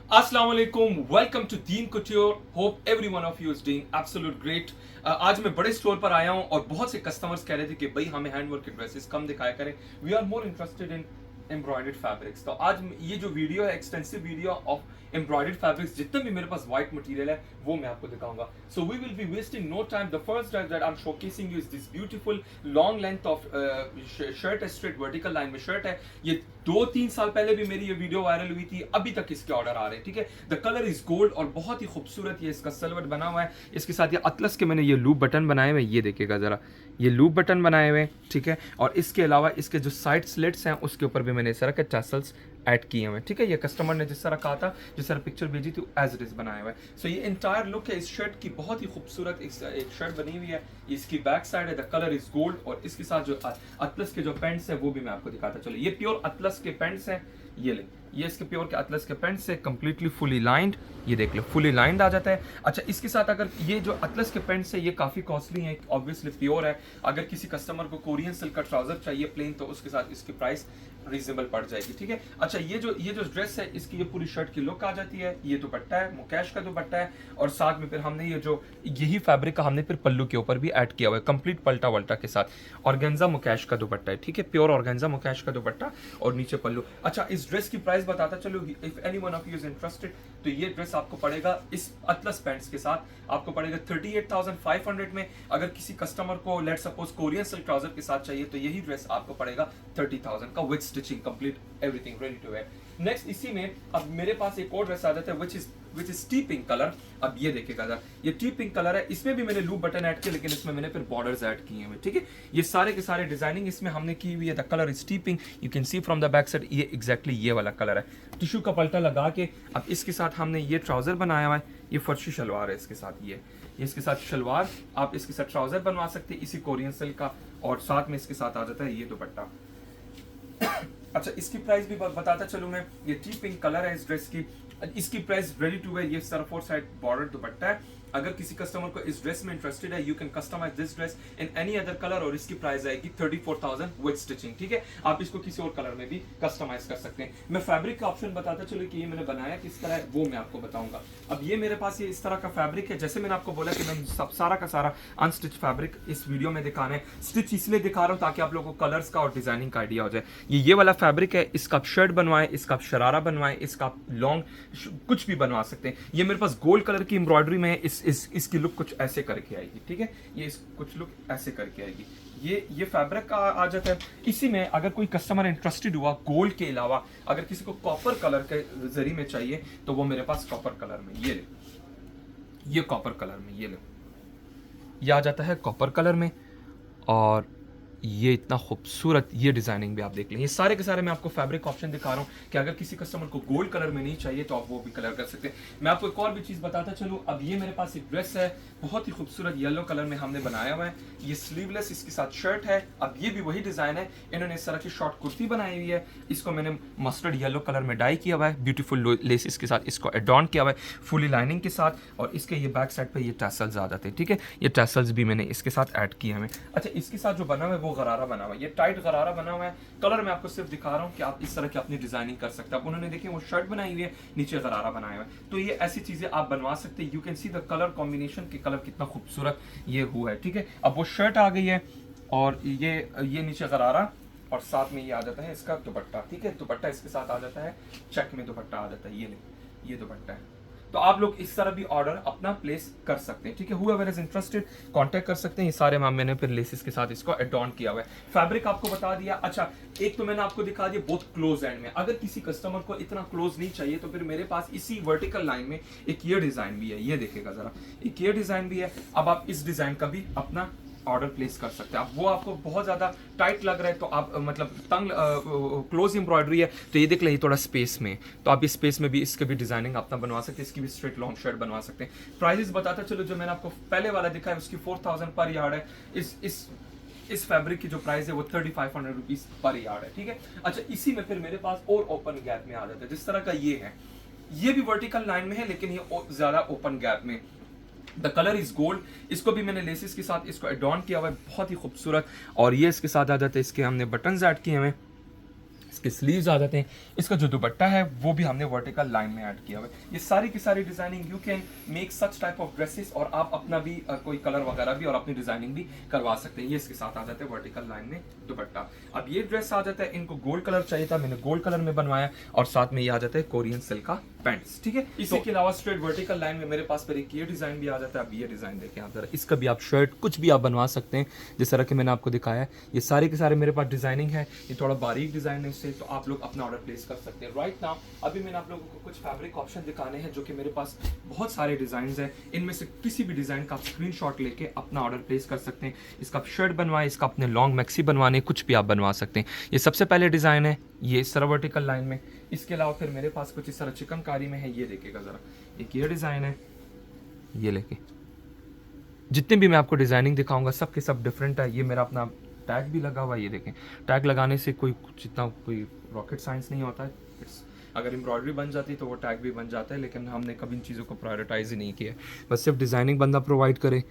अस्सलाम वालेकुम, welcome to दीन couture. Hope every one of you is doing absolute great. आज मैं बड़े स्टोर पर आया हूं और बहुत से कस्टमर्स कह रहे थे कि भाई हमें हैंडवर्क के ड्रेसेस कम दिखाया करें, we are more interested in embroidered fabrics. तो आज ये जो वीडियो है extensive video of embroidered fabrics, जितने भी मेरे पास व्हाइट मटेरियल है वो मैं आपको दिखाऊंगा। So we will be wasting no time. The first dress that I am showcasing you is this beautiful long length of shirt है, स्ट्रेट वर्टिकल लाइन में शर्ट है। ये 2-3 साल पहले भी मेरी ये वीडियो वायरल हुई थी, अभी तक इसके ऑर्डर आ रहे हैं। ठीक है, द कलर इज गोल्ड और बहुत ही खूबसूरत ये इसका सलवट बना हुआ है। इसके साथ ये अतलस के मैंने ये लूप बटन बनाए हुए, ये देखिएगा जरा, ये लूप बटन बनाए हुए। ठीक है, और इसके अलावा इसके जो साइड स्लिट्स हैं उसके ऊपर भी मैंने इस तरह के टैसल्स ऐड किए हुए। ठीक है, ये कस्टमर ने जिस तरह कहा था, जिस तरह पिक्चर भेजी थी एज इट इज बनाया हुआ है। सो ये इंटायर लुक है इस शर्ट की, बहुत ही खूबसूरत एक शर्ट बनी हुई है। इसकी बैक साइड है, द कलर इज गोल्ड और इसके साथ जो अतलस के जो पैंट्स है वो भी मैं आपको दिखाता चलो। ये प्योर अतलस के पैंट्स हैं, ये ले, ये इसके प्योर के अतलस के पैंट्स से कंप्लीटली फुली लाइंड, ये देख लो फुली लाइंड आ जाता है। अच्छा, इसके साथ अगर ये जो अतलस के पैंट्स है ये काफ़ी कॉस्टली है, ऑब्वियसली प्योर है। अगर किसी कस्टमर को कोरियन सिल्क का ट्राउजर चाहिए प्लेन, तो उसके साथ इसकी प्राइस रीजनेबल पड़ जाएगी। ठीक है, अच्छा ये जो ड्रेस है इसकी ये पूरी शर्ट की लुक आ जाती है। ये दुपट्टा है, मुकेश का दुपट्टा है और साथ में फिर हमने ये जो यही फैब्रिक का हमने फिर पल्लू के ऊपर भी ऐड किया हुआ है, कंप्लीट पल्टा वल्टा के साथ। ऑर्गेन्जा मुकेश का दुपट्टा है, ठीक है, प्योर ऑर्गेन्जा मुकेश का दुपट्टा और नीचे पल्लू। अच्छा, इस ड्रेस की प्राइस बताता चलो, if any one of you is interested, तो ये ड्रेस आपको पड़ेगा इस अतलस पैंट्स के साथ आपको पड़ेगा 38,500 में। अगर किसी कस्टमर को let suppose Korean silk trouser के साथ चाहिए तो यही ड्रेस आपको पड़ेगा 30,000 का, with stitching complete everything ready to wear. Next इसी में अब मेरे पास एक और ड्रेस आ जाता है which is T pink colour. अब ये देखिएगा जरा, ये टी पिंक कलर है, इसमें भी मैंने लूप बटन ऐड किया, लेकिन इसमें मैंने फिर बॉर्डर्स ऐड किए हैं। ठीक है, ये सारे के सारे डिजाइनिंग इसमें हमने की हुई है। The colour is T pink, you can see from the back side, ये एग्जैक्टली ये वाला कलर है। टिश्यू का पल्टा लगा के अब इसके साथ हमने ये ट्राउजर बनाया हुआ है, ये फर्शी शलवार है इसके साथ, ये इसके साथ शलवार, आप इसके साथ ट्राउजर बनवा सकते हैं इसी कोरियन सिल्क का, और साथ में इसके साथ आ जाता है ये दुपट्टा। अच्छा, इसकी प्राइस भी बताता चलूं मैं। ये टी पिंक कलर है इस ड्रेस की, इसकी प्राइस रेडी टू वेयर, ये सर 4 साइड बॉर्डर दुपट्टा है। अगर किसी कस्टमर को इस ड्रेस में इंटरेस्टेड है, you can customise this dress in any other colour और इसकी प्राइस आएगी 34,000 विद स्टिचिंग। ठीक है, आप इसको किसी और कलर में भी कस्टमाइज कर सकते हैं। मैं फैब्रिक का ऑप्शन बताता चलो कि ये मैंने बनाया किस तरह है वो मैं आपको बताऊंगा। अब ये मेरे पास ये इस तरह का फैब्रिक है, जैसे मैंने आपको बोला कि मैं सब सारा का सारा अनस्टिच फैब्रिक इस वीडियो में दिखाना है। स्टिच इसलिए दिखा रहा हूँ ताकि आप लोगों को कलर्स का और डिजाइनिंग का आइडिया हो जाए। ये वाला फैब्रिक है, इसका आप शर्ट बनवाएं, इसका आप शरारा बनवाएं, इसका आप लॉन्ग कुछ भी बनवा सकते हैं। ये मेरे पास गोल्ड कलर की एम्ब्रॉयडरी में है, इसकी लुक कुछ ऐसे करके आएगी। ठीक है, ये कुछ लुक ऐसे करके आएगी। ये फैब्रिक का आ जाता है। इसी में अगर कोई कस्टमर इंटरेस्टेड हुआ गोल्ड के अलावा, अगर किसी को कॉपर कलर के जरिए में चाहिए तो वो मेरे पास कॉपर कलर में ये ले, ये कॉपर कलर में ये ले, ये आ जाता है कॉपर कलर में। और ये इतना खूबसूरत ये डिजाइनिंग भी आप देख लें। ये सारे के सारे मैं आपको फैब्रिक ऑप्शन दिखा रहा हूँ कि अगर किसी कस्टमर को गोल्ड कलर में नहीं चाहिए तो आप वो भी कलर कर सकते हैं। मैं आपको एक और भी चीज़ बताता चलूँ। अब ये मेरे पास एक ड्रेस है, बहुत ही खूबसूरत येलो कलर में हमने बनाया हुआ है। ये स्लीवलेस इसके साथ शर्ट है। अब ये भी वही डिज़ाइन है, इन्होंने इस तरह की शॉर्ट कुर्ती बनाई हुई है, इसको मैंने मस्टर्ड येलो कलर में डाई किया हुआ है, ब्यूटीफुल लेसेस के साथ इसको एडॉन किया हुआ है फुली लाइनिंग के साथ, और इसके ये बैक साइड पर ये टैसल्स आ जाते हैं। ठीक है, ये टैसल्स भी मैंने इसके साथ ऐड किए हैं। अच्छा, इसके साथ जो बना हुआ है वो गरारा बना हुआ है, टाइट गरारा बना हुआ है। कलर मैं आपको सिर्फ दिखा रहा हूं कि आप इस तरह की अपनी डिजाइनिंग कर सकते हैं। आप उन्होंने देखिए वो शर्ट बनाई हुई है, नीचे गरारा बनाया हुआ है, तो ये ऐसी चीजें आप बनवा सकते हैं। You can see the colour combination के कलर कितना खूबसूरत ये हुआ है। ठीक है, अब वो शर्ट आ गई है और ये नीचे गरारा और साथ में ये आ जाता है इसका दुपट्टा। ठीक है, दुपट्टा इसके साथ आ जाता है, चेक में दुपट्टा आ जाता है, ये दुपट्टा है। तो आप लोग इस तरह भी ऑर्डर अपना प्लेस कर सकते हैं। ठीक है, whoever is interested कांटेक्ट कर सकते हैं। ये सारे मैंने फिर लेसेस के साथ इसको एडॉन किया हुआ है। फैब्रिक आपको बता दिया। अच्छा, एक तो मैंने आपको दिखा दिया बहुत क्लोज एंड में। अगर किसी कस्टमर को इतना क्लोज नहीं चाहिए तो फिर मेरे पास इसी वर्टिकल लाइन में एक ये डिजाइन भी है, ये देखेगा जरा, एक ये डिजाइन भी है। अब आप इस डिजाइन का भी अपना ऑर्डर प्लेस कर सकते हैं। आप वो आपको बहुत ज़्यादा टाइट लग रहा है तो आप मतलब तंग क्लोज एम्ब्रॉयडरी है तो ये देख लें, ये थोड़ा स्पेस में, तो आप इस स्पेस में भी इसके भी डिजाइनिंग अपना बनवा सकते हैं, इसकी भी स्ट्रेट लॉन्ग शर्ट बनवा सकते हैं। प्राइजेस बताता चलो, जो मैंने आपको पहले वाला दिखा है उसकी 4,000 पर यार्ड है। इस फैब्रिक की जो प्राइस है वो 3,500 रुपीज पर यार्ड है। ठीक है, अच्छा, इसी में फिर मेरे पास और ओपन गैप में आ जाता है, जिस तरह का ये है, ये भी वर्टिकल लाइन में है लेकिन ये ज्यादा ओपन गैप में। द कलर इज गोल्ड, इसको भी मैंने लेसेस के साथ इसको एडॉन किया हुआ है, बहुत ही खूबसूरत। और ये इसके साथ आ जाता है, इसके हमने बटन्स ऐड किए हुए, इसके स्लीव्स आ जाते हैं, इसका जो दुपट्टा है वो भी हमने वर्टिकल लाइन में ऐड किया हुआ है। ये सारी की सारी designing you can make such type of dresses, और आप अपना भी कोई कलर वगैरह भी और अपनी डिजाइनिंग भी करवा सकते हैं। ये इसके साथ आ जाते हैं वर्टिकल लाइन में दुपट्टा। अब ये ड्रेस आ जाता है, इनको गोल्ड कलर चाहिए था, मैंने गोल्ड कलर में बनवाया, और साथ में ये आ जाता है कोरियन सिल्क का पैंट्स, ठीक है। इसी के अलावा स्ट्रेट वर्टिकल लाइन में मेरे पास फिर एक ये डिजाइन भी आ जाता है। अब ये डिजाइन देखें आप जरा, इसका भी आप शर्ट कुछ भी आप बनवा सकते हैं, जिस तरह के मैंने आपको दिखाया है। ये सारे के सारे मेरे पास डिजाइनिंग है, ये थोड़ा बारीक डिजाइन है इससे, तो आप लोग अपना ऑर्डर प्लेस कर सकते हैं। राइट नाउ अभी मैंने आप लोगों को कुछ फैब्रिक ऑप्शन दिखाने हैं, जो कि मेरे पास बहुत सारे डिजाइन हैं। इनमें से किसी भी डिजाइन का आप स्क्रीनशॉट लेके अपना ऑर्डर प्लेस कर सकते हैं। इसका शर्ट बनवाए, इसका अपने लॉन्ग मैक्सी बनवाने, कुछ भी आप बनवा सकते हैं। ये सबसे पहले डिजाइन है, ये इस तरह वर्टिकल लाइन में। इसके अलावा फिर मेरे पास कुछ इस तरह चिकनकारी में है, ये देखिएगा जरा, एक ये डिजाइन है, ये लेके जितने भी मैं आपको डिजाइनिंग दिखाऊंगा सब के सब डिफरेंट है। ये मेरा अपना टैग भी लगा हुआ है, ये देखें। टैग लगाने से कोई जितना कोई रॉकेट साइंस नहीं होता है। अगर एम्ब्रॉयडरी बन जाती तो वो टैग भी बन जाता है, लेकिन हमने कभी इन चीज़ों को प्रायोरिटाइज ही नहीं किया। बस सिर्फ डिजाइनिंग बंदा प्रोवाइड करे,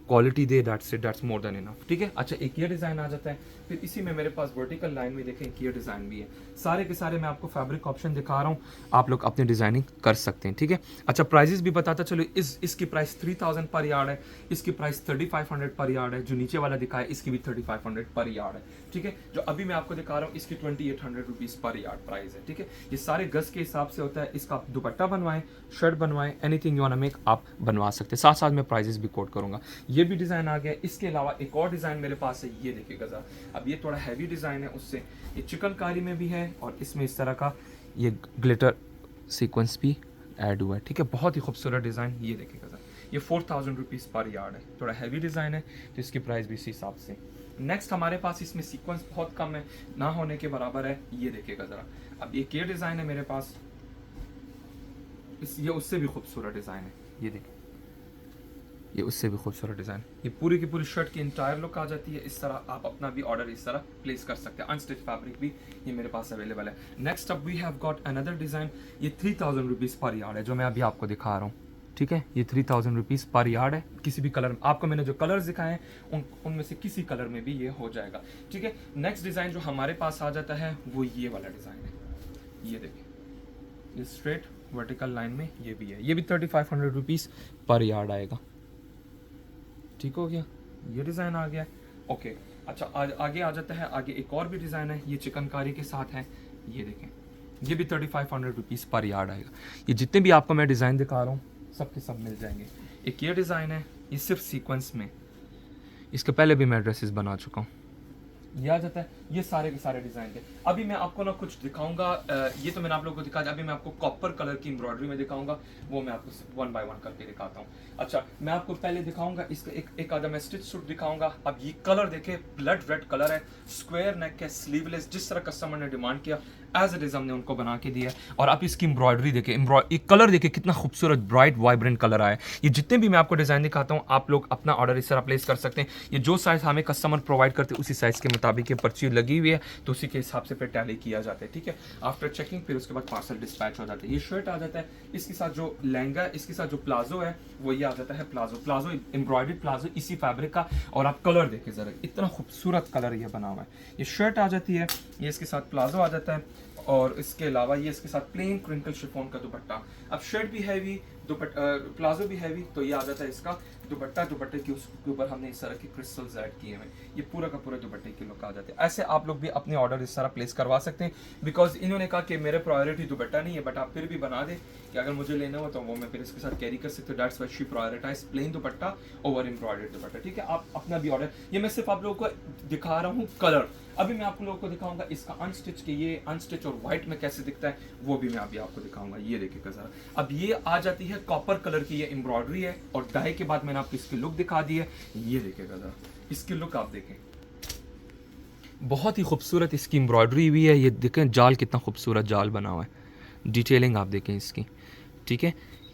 quality they, that's more than enough, ठीक है। अच्छा, एक ये डिज़ाइन आ जाता है, फिर इसी में मेरे पास वर्टिकल लाइन में देखें एक ये डिज़ाइन भी है। सारे के सारे मैं आपको फैब्रिक ऑप्शन दिखा रहा हूँ, आप लोग अपनी डिज़ाइनिंग कर सकते हैं, ठीक है। अच्छा, प्राइजेस भी बताता चलो, इसकी प्राइस 3000 पर यार्ड है, इसकी प्राइस 3500 पर यार्ड है, जो नीचे वाला दिखाया इसकी भी 3500 पर यार्ड है, ठीक है। जो अभी मैं आपको दिखा रहा हूँ इसकी 2800 रुपीज़ पर यार्ड प्राइस है, ठीक है। ये सारे गज के हिसाब से होता है। इसका आप दुपट्टा बनवाएं, शर्ट बनवाएं, anything you want to make आप बनवा सकते हैं। साथ साथ मैं प्राइजेस भी कोट करूंगा। ये भी डिज़ाइन आ गया। इसके अलावा एक और डिज़ाइन मेरे पास है, ये देखिएगा ज़रा। अब ये थोड़ा हैवी डिज़ाइन है, उससे ये चिकनकारी में भी है, और इसमें इस तरह का ये ग्लिटर सीक्वेंस भी ऐड हुआ है, ठीक है। बहुत ही खूबसूरत डिज़ाइन, ये देखिएगा ज़रा। ये 4000 रुपीज़ पर यार्ड है, थोड़ा हैवी डिज़ाइन है, तो इसकी प्राइस भी इसी हिसाब से। नेक्स्ट हमारे पास इसमें सीक्वेंस बहुत कम है, ना होने के बराबर है, ये देखिएगा ज़रा। अब एक ये डिज़ाइन है मेरे पास, ये उससे भी खूबसूरत डिज़ाइन है, ये देखिए, ये उससे भी खूबसूरत डिज़ाइन। ये पूरी की पूरी शर्ट की इंटायर लुक आ जाती है। इस तरह आप अपना भी ऑर्डर इस तरह प्लेस कर सकते हैं। अनस्टिच फैब्रिक भी ये मेरे पास अवेलेबल है। Next up we have got another design, ये 3000 रुपीज़ पर यार्ड है, जो मैं अभी आपको दिखा रहा हूँ, ठीक है। ये 3000 रुपीज़ पर यार्ड है। किसी भी कलर में, आपको मैंने जो कलर्स दिखाए हैं उनमें से किसी कलर में भी ये हो जाएगा, ठीक है। नेक्स्ट डिज़ाइन जो हमारे पास आ जाता है वो ये वाला डिज़ाइन है, ये देखिए, ये स्ट्रेट वर्टिकल लाइन में ये भी है। ये भी 3500 रुपीज़ पर यार्ड आएगा, ठीक हो गया। ये डिज़ाइन आ गया, ओके। अच्छा, आगे आ जाता है, आगे एक और भी डिज़ाइन है, ये चिकनकारी के साथ है, ये देखें। ये भी 3500 रुपीज़ पर यार्ड आएगा। ये जितने भी आपको मैं डिज़ाइन दिखा रहा हूँ सब के सब मिल जाएंगे। एक ये डिज़ाइन है, ये सिर्फ सीक्वेंस में, इसके पहले भी मैं ड्रेसेस बना चुका हूँ। ये आ जाता है। ये सारे के सारे डिज़ाइन थे। अभी मैं आपको ना कुछ दिखाऊंगा, ये तो मैंने आप लोगों को दिखाया, अभी मैं आपको कॉपर कलर की एम्ब्रॉयडरी में दिखाऊंगा, वो मैं आपको वन बाय वन करके दिखाता हूँ। अच्छा, मैं आपको पहले दिखाऊंगा इसका एक आधा मैं स्टिच सूट दिखाऊंगा। अब ये कलर देखे, ब्लड रेड कलर है, स्क्वायर नेक है, स्लीवलेस, जिस तरह कस्टमर ने डिमांड किया एज इट इज़ हमने उनको बना के दिया। और आप इसकी एम्ब्रॉयडरी देखें, ये कलर देखें कितना खूबसूरत ब्राइट वाइब्रेंट कलर आया। ये जितने भी मैं आपको डिज़ाइन दिखाता हूँ आप लोग अपना ऑर्डर इस तरह प्लेस कर सकते हैं। ये जो साइज़ हमें कस्टमर प्रोवाइड करते हैं उसी साइज़ के मुताबिक ये पर्ची लगी हुई है, तो उसी के हिसाब से फिर टैली किया जाता है, ठीक है। आफ्टर चेकिंग फिर उसके बाद पार्सल डिस्पैच हो जाता है। ये शर्ट आ जाता है, इसके साथ जो लहंगा, इसके साथ जो प्लाजो है वो ये आ जाता है, प्लाजो एम्ब्रॉयडरी प्लाजो इसी फैब्रिक का। और आप कलर देखें ज़रा, इतना खूबसूरत कलर ये बना हुआ है। ये शर्ट आ जाती है, ये इसके साथ प्लाजो आ जाता है, और इसके अलावा ये इसके साथ प्लेन क्रिंकल शिफॉन का दुपट्टा। अब शर्ट भी हैवी, प्लाजो भी हैवी, तो ये आ जाता है इसका दुपट्टा। दुपट्टे के उसके ऊपर हमने इस तरह के क्रिस्टल्स ऐड किए हैं, ये पूरा का पूरा दुपट्टे की लुक आ जाते हैं। ऐसे आप लोग भी अपने ऑर्डर इस तरह प्लेस करवा सकते हैं, बिकॉज इन्होंने कहा कि मेरे प्रायोरिटी दुपट्टा नहीं है, बट आप फिर भी बना दें कि अगर मुझे लेना हो तो वो मैं फिर इसके साथ कैरी कर सकते हो। That's why she prioritise plain dupatta over embroidered dupatta, ठीक है। आप अपना भी ऑर्डर, ये मैं सिर्फ आप लोगों को दिखा रहा हूँ कलर। अभी मैं आप लोगों को दिखाऊंगा इसका अनस्टिच के, ये अनस्टिच और व्हाइट में कैसे दिखता है वो भी मैं अभी आपको दिखाऊंगा। ये देखिएगा जरा, अब ये आ जाती है कॉपर कलर की, ये एम्ब्रॉयडरी है, और डाई के बाद मैंने आपको इसकी लुक दिखा दी है। ये देखिएगा जरा, इसकी लुक आप देखें, बहुत ही खूबसूरत इसकी एम्ब्रॉयडरी हुई है। ये देखें जाल, कितना खूबसूरत जाल बना हुआ है, डिटेलिंग आप देखें इसकी, ठीक है।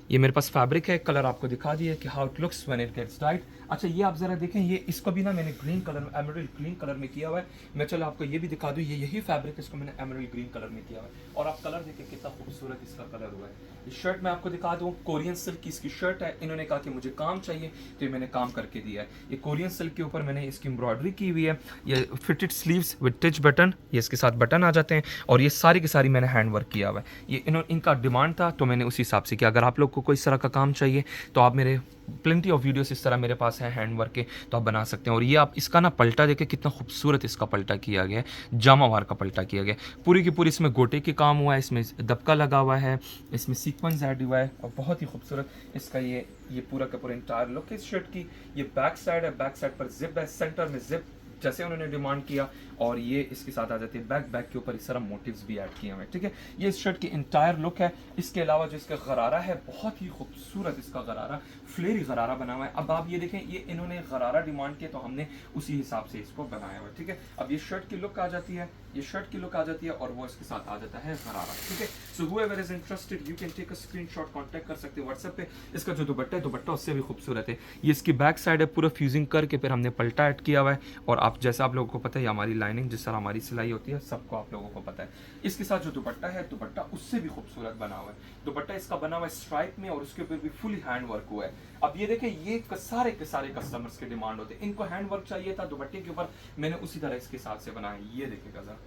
ये मेरे पास फैब्रिक है, कलर आपको दिखा दिया कि how it looks when it gets dyed. अच्छा ये आप जरा देखें, ये इसको भी ना मैंने ग्रीन कलर में, एमराल्ड ग्रीन कलर में किया हुआ है। मैं चलो आपको ये भी दिखा दूं, ये यही फैब्रिक है, इसको मैंने एमराल्ड ग्रीन कलर में किया हुआ है। और आप कलर देखें कितना खूबसूरत इसका कलर हुआ है। इस शर्ट मैं आपको दिखा दूं, कोरियन सिल्क की इसकी शर्ट है। इन्होंने कहा कि मुझे काम चाहिए, तो ये मैंने काम करके दिया है। ये कोरियन सिल्क के ऊपर मैंने इसकी एम्ब्रॉयडरी की हुई है। ये fitted sleeves with teach button, ये इसके साथ बटन आ जाते हैं। और ये सारी की सारी मैंने हैंड वर्क किया हुआ है। ये इनका डिमांड था तो मैंने उसी हिसाब से किया। अगर आप लोग को कोई इस तरह का काम चाहिए तो आप मेरे प्लेंटी ऑफ वीडियोस इस तरह मेरे पास है हैंड वर्क के, तो आप बना सकते हैं। और ये आप इसका ना पलटा देखें कितना खूबसूरत इसका पलटा किया गया है, जामावार का पलटा किया गया है। पूरी की पूरी इसमें गोटे के काम हुआ है, इसमें दबका लगा हुआ है, इसमें सीक्वेंस ऐड हुआ है और बहुत ही खूबसूरत इसका ये पूरा का पूरा इंटायर लुक है इस शर्ट की। ये बैक साइड है, बैक साइड पर जिप है, सेंटर में जिप जैसे उन्होंने डिमांड किया। और ये इसके साथ आ जाती है बैक, बैक के ऊपर इस तरह मोटिव्स भी ऐड किए हुए हैं, ठीक है। ये इस शर्ट की इंटायर लुक है। इसके अलावा जो इसका गरारा है, बहुत ही खूबसूरत इसका गरारा, फ्लेरी गरारा बना हुआ है। अब आप ये देखें, ये इन्होंने गरारा डिमांड किया तो हमने उसी हिसाब से इसको बनाया हुआ है, ठीक है। अब ये शर्ट की लुक आ जाती है, ये शर्ट की लुक आ जाती है और वो इसके साथ आ जाता है गरारा, ठीक है। So whoever is interested you can take a screenshot, contact कर सकते हैं व्हाट्सएप पे। इसका जो दुपट्टा है, दुपट्टा उससे भी खूबसूरत है। ये इसकी बैक साइड है, पूरा फ्यूजिंग करके फिर हमने पलटा ऐड किया हुआ है। और आप जैसा आप लोगों को पता है, हमारी लाइनिंग जिस तरह हमारी सिलाई होती है, सबको आप लोगों को पता है। इसके साथ जो दुपट्टा है, दुपट्टा उससे भी खूबसूरत बना हुआ है। दुपट्टा इसका बना हुआ है स्ट्राइप में और उसके ऊपर भी फुल हैंड वर्क हुआ है। अब ये देखें, ये सारे के सारे कस्टमर्स के डिमांड होते हैं, इनको हैंड वर्क चाहिए था दुपट्टे के ऊपर, मैंने उसी तरह इसके हिसाब से बनाया। ये देखेगा जरा,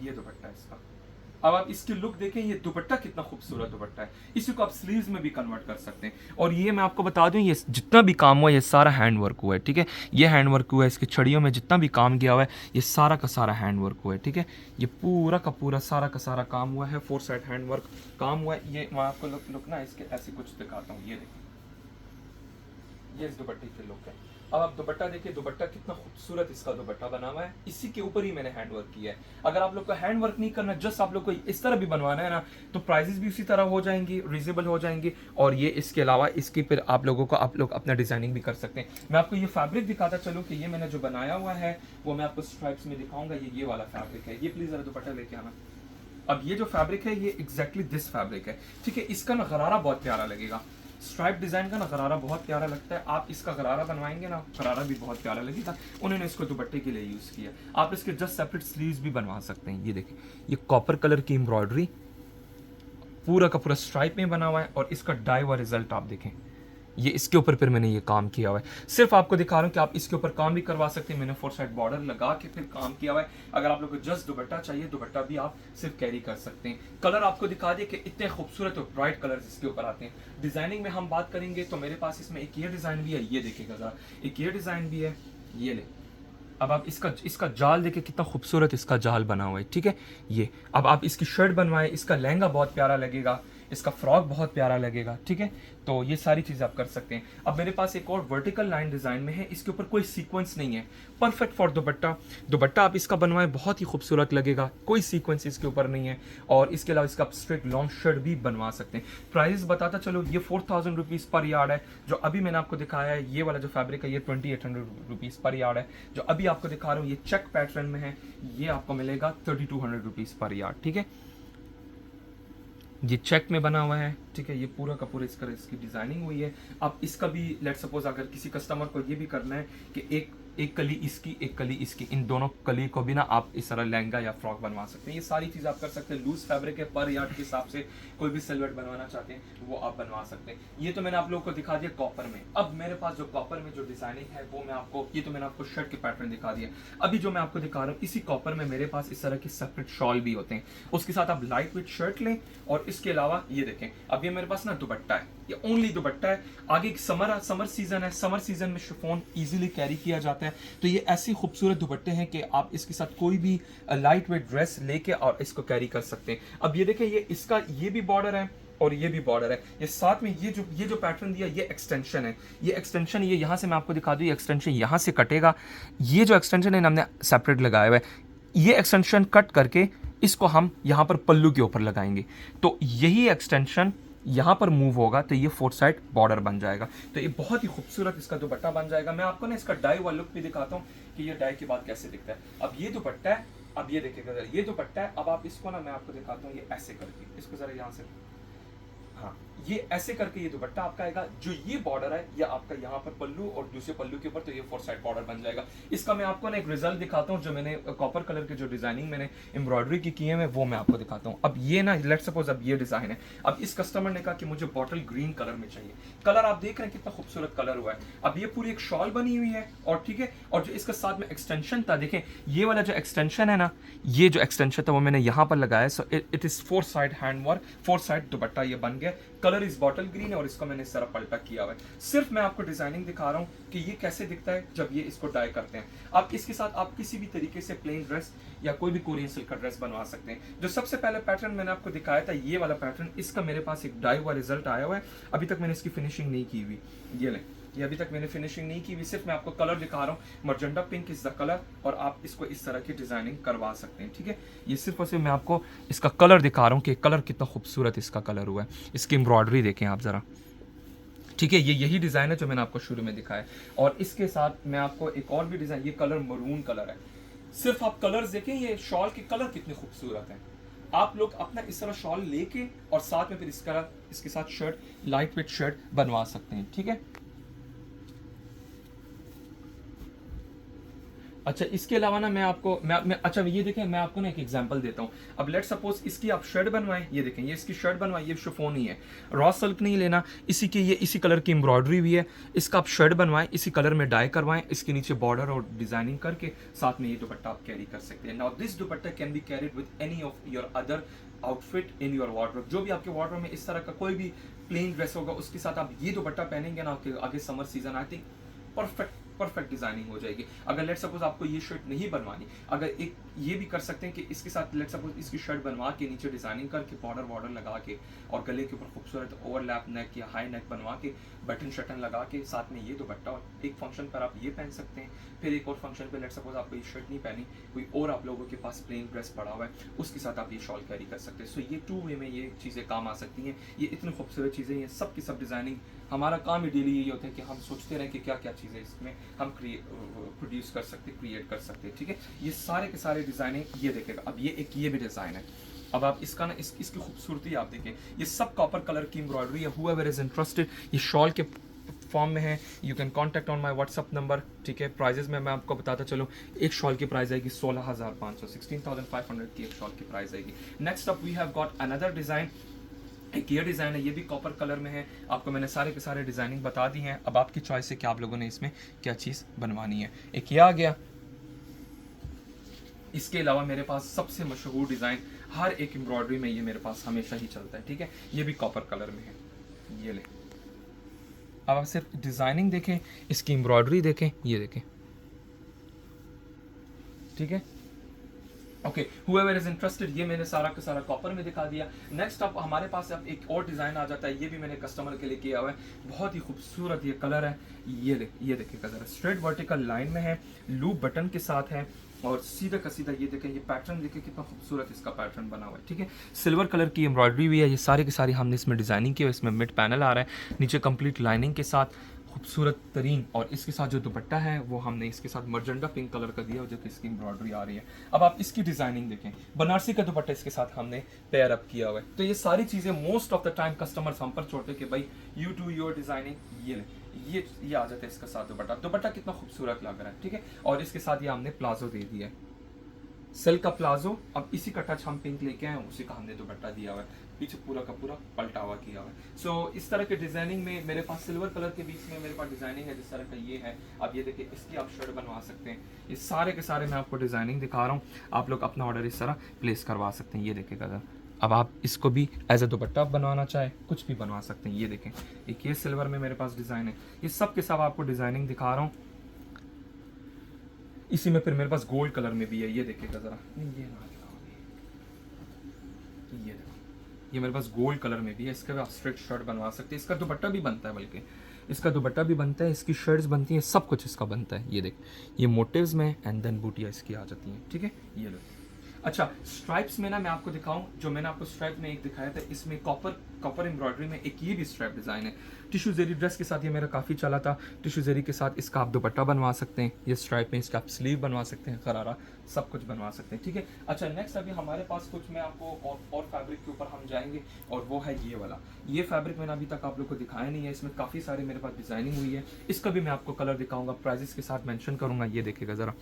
ये दुपट्टा है इसका। अब आप इसकी लुक देखें, ये दुपट्टा कितना खूबसूरत दुपट्टा है। इसी को आप स्लीव्स में भी कन्वर्ट कर सकते हैं। और ये मैं आपको बता दूं, ये जितना भी काम हुआ है, ये सारा हैंड वर्क हुआ है, ठीक है। ये हैंड वर्क हुआ है, इसकी छड़ियों में जितना भी काम किया हुआ है, ये सारा का सारा हैंड वर्क हुआ है, ठीक है। ये पूरा का पूरा सारा का सारा काम हुआ है, 4 साइड हैंड वर्क काम हुआ है। ये मैं आपको लुक ना इसके ऐसे कुछ दिखाता हूँ। ये देखिए, ये इस दुपट्टे की लुक है। अब आप दुपट्टा देखिए, दुपट्टा कितना खूबसूरत इसका दुपट्टा बना हुआ है। इसी के ऊपर ही मैंने हैंड वर्क किया है। अगर आप लोग को हैंड वर्क नहीं करना, जस्ट आप लोग को इस तरह भी बनवाना है ना, तो प्राइसेस भी उसी तरह हो जाएंगी, रीजनेबल हो जाएंगी। और ये इसके अलावा इसकी फिर आप लोगों को, आप लोग अपना डिजाइनिंग भी कर सकते हैं। मैं आपको ये फैब्रिक दिखाता चलूँ कि ये मैंने जो बनाया हुआ है वो मैं आपको स्ट्राइप्स में दिखाऊंगा। ये वाला फैब्रिक है। ये प्लीज जरा दुपट्टा लेके आना। अब ये जो फैब्रिक है, ये एग्जैक्टली दिस फैब्रिक है, ठीक है। इसका ना गरारा बहुत प्यारा लगेगा, स्ट्राइप डिजाइन का ना गरारा बहुत प्यारा लगता है। आप इसका गरारा बनवाएंगे ना, गरारा भी बहुत प्यारा लगेगा। उन्होंने इसको दुपट्टे के लिए यूज किया। आप इसके जस्ट सेपरेट स्लीव्स भी बनवा सकते हैं। ये देखिए, ये कॉपर कलर की एम्ब्रॉयडरी पूरा का पूरा स्ट्राइप में बना हुआ है। और इसका डाई हुआ रिजल्ट आप देखें, ये इसके ऊपर फिर मैंने ये काम किया हुआ है। सिर्फ आपको दिखा रहा हूँ कि आप इसके ऊपर काम भी करवा सकते हैं। मैंने 4 साइड बॉर्डर लगा के फिर काम किया हुआ है। अगर आप लोग को जस्ट दुपट्टा चाहिए, दुपट्टा भी आप सिर्फ कैरी कर सकते हैं। कलर आपको दिखा दिए कि इतने खूबसूरत और ब्राइट कलर्स इसके ऊपर आते हैं। डिजाइनिंग में हम बात करेंगे तो मेरे पास इसमें एक ये डिजाइन भी है, ये देखिएगा जरा, एक ये डिजाइन भी है, ये ले। अब आप इसका जाल देखिए, कितना खूबसूरत इसका जाल बना हुआ है, ठीक है। ये अब आप इसकी शर्ट बनवाएं, इसका लहंगा बहुत प्यारा लगेगा, इसका फ्रॉक बहुत प्यारा लगेगा, ठीक है। तो ये सारी चीज़ आप कर सकते हैं। अब मेरे पास एक और वर्टिकल लाइन डिज़ाइन में है, इसके ऊपर कोई सीक्वेंस नहीं है, परफेक्ट फॉर दुपट्टा। दुपट्टा आप इसका बनवाएं, बहुत ही खूबसूरत लगेगा, कोई सीक्वेंस इसके ऊपर नहीं है। और इसके अलावा इसका आप स्ट्रेट लॉन्ग शर्ट भी बनवा सकते हैं। प्राइस बताता चलो, ये 4000 रुपीज़ पर यार्ड है। जो अभी मैंने आपको दिखाया है, ये वाला जो फैब्रिक है, ये 2800 रुपीज़ पर यार्ड है। जो अभी आपको दिखा रहा हूँ, ये चेक पैटर्न में है, ये आपको मिलेगा 3200 रुपीज़ पर यार्ड, ठीक है। ये चेक में बना हुआ है, ठीक है। ये पूरा का पूरा इसकी डिजाइनिंग हुई है। अब इसका भी लेट सपोज अगर किसी कस्टमर को ये भी करना है कि एक कली इसकी, एक कली इसकी, इन दोनों कली को भी ना आप इस तरह लहंगा या फ्रॉक बनवा सकते हैं। ये सारी चीज़ आप कर सकते हैं। लूज फैब्रिक है, पर यार्ड के हिसाब से कोई भी सिलवट बनवाना चाहते हैं वो आप बनवा सकते हैं। ये तो मैंने आप लोगों को दिखा दिया कॉपर में। अब मेरे पास जो कॉपर में जो डिजाइनिंग है वो मैं आपको, ये तो मैंने आपको शर्ट के पैटर्न दिखा दिया। अभी जो मैं आपको दिखा रहा हूँ, इसी कॉपर में मेरे पास इस तरह के सेपरेट शॉल भी होते हैं। उसके साथ आप लाइट वेट शर्ट लें। और इसके अलावा ये देखें, अब ये मेरे पास ना दुपट्टा है, ये ओनली दुपट्टा है। आगे एक समर सीजन है, समर सीजन में शिफॉन इजीली कैरी किया जाता है। तो ये ऐसी खूबसूरत दुपट्टे हैं कि आप इसके साथ कोई भी लाइट वेट ड्रेस लेके और इसको कैरी कर सकते हैं। अब ये देखें, ये इसका ये भी बॉर्डर है और ये भी बॉर्डर है। ये साथ में ये जो पैटर्न दिया, ये एक्सटेंशन है। ये एक्सटेंशन, ये यहाँ से मैं आपको दिखा दूँ, ये एक्सटेंशन यहाँ से कटेगा। ये जो एक्सटेंशन है हमने सेपरेट लगाया हुआ है। ये एक्सटेंशन कट करके इसको हम यहाँ पर पल्लू के ऊपर लगाएंगे, तो यही एक्सटेंशन यहाँ पर मूव होगा, तो ये 4 साइड बॉर्डर बन जाएगा। तो ये बहुत ही खूबसूरत इसका दुपट्टा बन जाएगा। मैं आपको ना इसका डाई वाला लुक भी दिखाता हूँ कि ये डाई के बाद कैसे दिखता है। अब ये दुपट्टा है, अब ये देखिएगा, ये दुपट्टा है। अब आप इसको ना मैं आपको दिखाता हूँ, ये ऐसे करके इसको जरा यहाँ से, हाँ, ये ऐसे करके ये दुपट्टा आपका आएगा। जो ये बॉर्डर है या आपका यहाँ पर पल्लू और दूसरे पल्लू के ऊपर तो ये 4 साइड बॉर्डर बन जाएगा। इसका मैं आपको ना एक रिजल्ट दिखाता हूँ, जो मैंने कॉपर कलर के जो डिजाइनिंग मैंने एम्ब्रॉयडरी की है मैं वो मैं आपको दिखाता हूँ। अब ये ना लेट्स सपोज अब ये डिजाइन है, अब इस कस्टमर ने कहा कि मुझे बॉटल ग्रीन कलर में चाहिए। कलर आप देख रहे हैं कितना खूबसूरत कलर हुआ है। अब ये पूरी एक शॉल बनी हुई है और ठीक है, और जो इसके साथ में एक्सटेंशन था, देखें ये वाला जो एक्सटेंशन है ना, ये जो एक्सटेंशन था वो मैंने यहाँ पर लगाया। So it is 4 side hand work, 4 side दुपट्टा ये बन गया। कलर इस बॉटल ग्रीन है और इसको मैंने इस तरह पलटा किया हुआ है। सिर्फ मैं आपको डिजाइनिंग दिखा रहा हूँ कि ये कैसे दिखता है जब ये इसको डाई करते हैं। अब इसके साथ आप किसी भी तरीके से प्लेन ड्रेस या कोई भी कोरियन सिल्क का ड्रेस बनवा सकते हैं। जो सबसे पहले पैटर्न मैंने आपको दिखाया था ये वाला पैटर्न, इसका मेरे पास एक डाई हुआ रिजल्ट आया हुआ है। अभी तक मैंने इसकी फिनिशिंग नहीं की हुई, ये लें, ये अभी तक मैंने फिनिशिंग नहीं की हुई, सिर्फ मैं आपको कलर दिखा रहा हूँ। Magenta pink is the colour और आप इसको इस तरह की डिजाइनिंग करवा सकते हैं, ठीक है। ये सिर्फ और सिर्फ मैं आपको इसका कलर दिखा रहा हूँ कि कलर कितना खूबसूरत इसका कलर हुआ है। इसकी एम्ब्रॉयडरी देखें आप जरा, ठीक है। ये यही डिजाइन है जो मैंने आपको शुरू में दिखाया। और इसके साथ मैं आपको एक और भी डिजाइन, ये कलर मरून कलर है। सिर्फ आप कलर्स देखें, ये शॉल के कलर कितने खूबसूरत हैं। आप लोग अपना इस तरह शॉल लेके और साथ में फिर इसके साथ शर्ट, लाइट वेट शर्ट बनवा सकते हैं, ठीक है। अच्छा, इसके अलावा ना मैं आपको अच्छा ये देखें, मैं आपको ना एक एग्जांपल देता हूँ। अब लेट सपोज इसकी आप शर्ट बनवाएं, ये देखें, ये इसकी शर्ट बनवाएं, ये शिफॉन ही है, रॉ सिल्क नहीं लेना, इसी की ये इसी कलर की एम्ब्रॉयडरी भी है। इसका आप शर्ट बनवाएं, इसी कलर में डाई करवाएं, इसके नीचे बॉर्डर और डिजाइनिंग करके साथ में ये दुपट्टा आप कैरी कर सकते हैं। Now this dupatta can be carried with any of your other outfit in your wardrobe. जो भी आपके वार्डरोब में इस तरह का कोई भी प्लेन ड्रेस होगा, उसके साथ आप ये दुपट्टा पहनेंगे ना, आगे summer season I think perfect designing हो जाएगी। अगर लेट सपोज आपको ये शर्ट नहीं बनवानी, अगर एक ये भी कर सकते हैं कि इसके साथ लेट सपोज इसकी शर्ट बनवा के नीचे डिजाइनिंग करके बॉर्डर लगा के और गले के ऊपर खूबसूरत ओवरलैप नेक या हाई नेक बनवा के बटन शटन लगा के साथ में ये दुपट्टा, और एक फंक्शन पर आप ये पहन सकते हैं। फिर एक और फंक्शन पे लेट सपोज आपको ये शर्ट नहीं पहनी, कोई और आप लोगों के पास प्लेन ड्रेस पड़ा हुआ है, उसके साथ आप ये शॉल कैरी कर सकते हैं। सो ये 2 वे में ये चीज़ें काम आ सकती हैं। ये इतनी खूबसूरत चीज़ें, ये सब की सब डिज़ाइनिंग, हमारा काम ही डेली यही होता है कि हम सोचते रहें कि क्या क्या चीज़ें इसमें हम प्रोड्यूस कर सकते, क्रिएट कर सकते हैं, ठीक है। ये सारे के सारे डिज़ाइनिंग ये देखेगा। अब ये भी डिज़ाइन है। अब आप इसका ना इसकी खूबसूरती आप देखें, ये सब कॉपर कलर की एम्ब्रॉयडरी है। हूएवर इज इंटरेस्टेड, ये शॉल के फॉर्म में है, you can contact on my WhatsApp number, ठीक है। प्राइजेस में मैं आपको बताता चलूँ, एक शॉल की प्राइस आएगी 16,500, 16,500 की एक शॉल की प्राइस आएगी। Next up we have got another design, एक ये डिज़ाइन है, ये भी कॉपर कलर में है। आपको मैंने सारे के सारे डिज़ाइनिंग बता दी हैं। अब आपकी चॉइस है कि आप लोगों ने इसमें क्या चीज़ बनवानी है। एक ये आ गया। इसके अलावा मेरे पास सबसे मशहूर डिज़ाइन, हर एक एम्ब्रॉयडरी में ये मेरे पास हमेशा ही चलता है, ठीक है। ये भी कॉपर कलर में है, ये ले। अब आप सिर्फ डिज़ाइनिंग देखें, इसकी एम्ब्रॉयडरी देखें, ये देखें, ठीक है। ओके, whoever is interested, ये मैंने सारा का सारा कॉपर में दिखा दिया। नेक्स्ट अब हमारे पास अब एक और डिज़ाइन आ जाता है, ये भी मैंने कस्टमर के लिए किया हुआ है। बहुत ही खूबसूरत ये कलर है, ये देखिए कलर स्ट्रेट वर्टिकल लाइन में है, लूप बटन के साथ है और सीधा का सीधा ये देखें, ये पैटर्न देखिए कितना खूबसूरत इसका पैटर्न बना हुआ है, ठीक है। सिल्वर कलर की एम्ब्रॉयडरी भी है। ये सारी की सारी हमने इसमें डिज़ाइनिंग की है। इसमें मिड पैनल आ रहा है, नीचे कंप्लीट लाइनिंग के साथ खूबसूरत तरीन, और इसके साथ जो दुपट्टा है वो हमने इसके साथ मर्जेंटा पिंक कलर का दिया, जो कि इसकी एम्ब्रॉयडरी आ रही है। अब आप इसकी डिज़ाइनिंग देखें, बनारसी का दुपट्टा इसके साथ हमने पेयर अप किया हुआ है। तो ये सारी चीज़ें most of the time customers हम पर छोड़ते कि भाई यू डू योर डिज़ाइनिंग, ये आ जाता है इसके साथ दुपट्टा कितना खूबसूरत लग रहा है, ठीक है। और इसके साथ ये हमने प्लाजो दे दिया है, सिल्क का प्लाजो। अब इसी का टच हम पिंक लेके आए, उसी का हमने दुपट्टा दिया हुआ है, पीछे पूरा का पूरा पलटावा किया हुआ है। सो इस तरह के डिजाइनिंग में मेरे पास सिल्वर कलर के बीच में मेरे पास डिजाइनिंग है जिस तरह का ये है। अब ये देखिए, इसकी आप शर्ट बनवा सकते हैं। ये सारे के सारे मैं आपको डिजाइनिंग दिखा रहा हूँ, आप लोग अपना ऑर्डर इस तरह प्लेस करवा सकते हैं। ये देखिएगा, अब आप इसको भी एज ए दुपट्टा बनवाना चाहे कुछ भी बनवा सकते हैं। ये देखें, एक ये सिल्वर में मेरे पास डिज़ाइन है। ये सब के सब आपको डिज़ाइनिंग दिखा रहा हूँ। इसी में फिर मेरे पास गोल्ड कलर में भी है, ये देखिएगा ज़रा, ये ना ये देखो, ये मेरे पास गोल्ड कलर में भी है। इसका भी आप स्ट्रेट शर्ट बनवा सकते हैं। इसका दुपट्टा भी बनता है, बल्कि इसका दुपट्टा भी बनता है, इसकी शर्ट्स बनती हैं, सब कुछ इसका बनता है। ये देख, ये मोटिव्स में एंड देन बूटियाँ इसकी आ जाती हैं, ठीक है। ये लो। अच्छा, स्ट्राइप्स में ना मैं आपको दिखाऊं, जो मैंने आपको स्ट्राइप में एक दिखाया था, इसमें कॉपर कवर एम्ब्रॉयडरी में एक ये भी स्ट्रैप डिज़ाइन है। टिश्यू ज़री ड्रेस के साथ ये मेरा काफ़ी चला था। टिश्यू ज़री के साथ इसका आप दुपट्टा बनवा सकते हैं, ये स्ट्राइप में इसका आप स्लीव बनवा सकते हैं, खरारा सब कुछ बनवा सकते हैं, ठीक है। अच्छा नेक्स्ट अभी हमारे पास कुछ मैं आपको और फैब्रिक के ऊपर हम जाएंगे, और वो है ये वाला। ये फैब्रिक मैंने अभी तक आप लोग को दिखाया नहीं है, इसमें काफ़ी सारे मेरे पास डिज़ाइनिंग हुई है। इसका भी मैं आपको कलर दिखाऊंगा, प्राइजेस के साथ मेंशन करूंगा। ये देखिएगा ज़रा,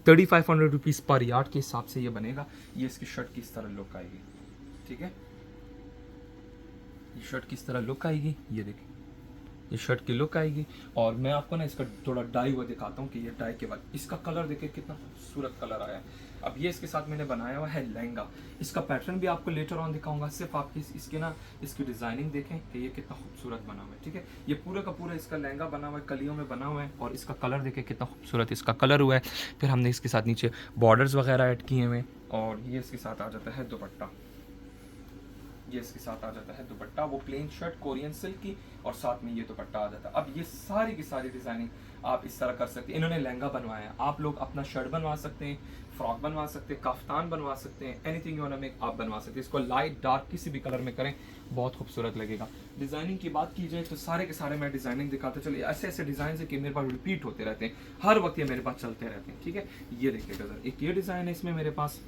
3500 रुपीज़ पर यार्ड के हिसाब से ये बनेगा। ये इसकी शर्ट की इस तरह लुक आएगी, ठीक है। ये शर्ट की इस तरह लुक आएगी, ये देखिए ये शर्ट की लुक आएगी। और मैं आपको ना इसका थोड़ा डाई हुआ दिखाता हूँ कि ये डाई के बाद इसका कलर देखिए कितना खूबसूरत कलर आया है। अब ये इसके साथ मैंने बनाया हुआ है लहंगा। इसका पैटर्न भी आपको लेटर ऑन दिखाऊंगा, सिर्फ आपकी इसके ना इसकी डिज़ाइनिंग देखें कि ये कितना खूबसूरत बना हुआ है, ठीक है। ये पूरा का पूरा इसका लहंगा बना हुआ है, कलियों में बना हुआ है, और इसका कलर देखें कितना खूबसूरत इसका कलर हुआ है। फिर हमने इसके साथ नीचे बॉर्डर्स वगैरह ऐड किए हुए, और ये इसके साथ आ जाता है दुपट्टा। ये इसके साथ आ जाता है दुपट्टा, वो प्लेन शर्ट कोरियन सिल्क की, और साथ में ये दुपट्टा आ जाता है। अब ये सारी की सारी डिजाइनिंग आप इस तरह कर सकते हैं। इन्होंने लहंगा बनवाया है, आप लोग अपना शर्ट बनवा सकते हैं, फ्रॉक बनवा सकते हैं, काफ्तान बनवा सकते हैं, anything you want to make आप बनवा सकते हैं। इसको लाइट डार्क किसी भी कलर में करें, बहुत खूबसूरत लगेगा। डिजाइनिंग की बात की जाए तो सारे के सारे मैं डिजाइनिंग दिखाते चलिए। ऐसे ऐसे डिजाइन है कि मेरे पास रिपीट होते रहते हैं, हर वक्त ये मेरे पास चलते रहते हैं, ठीक है। ये देखिएगा जरा, एक ये डिजाइन है इसमें मेरे पास,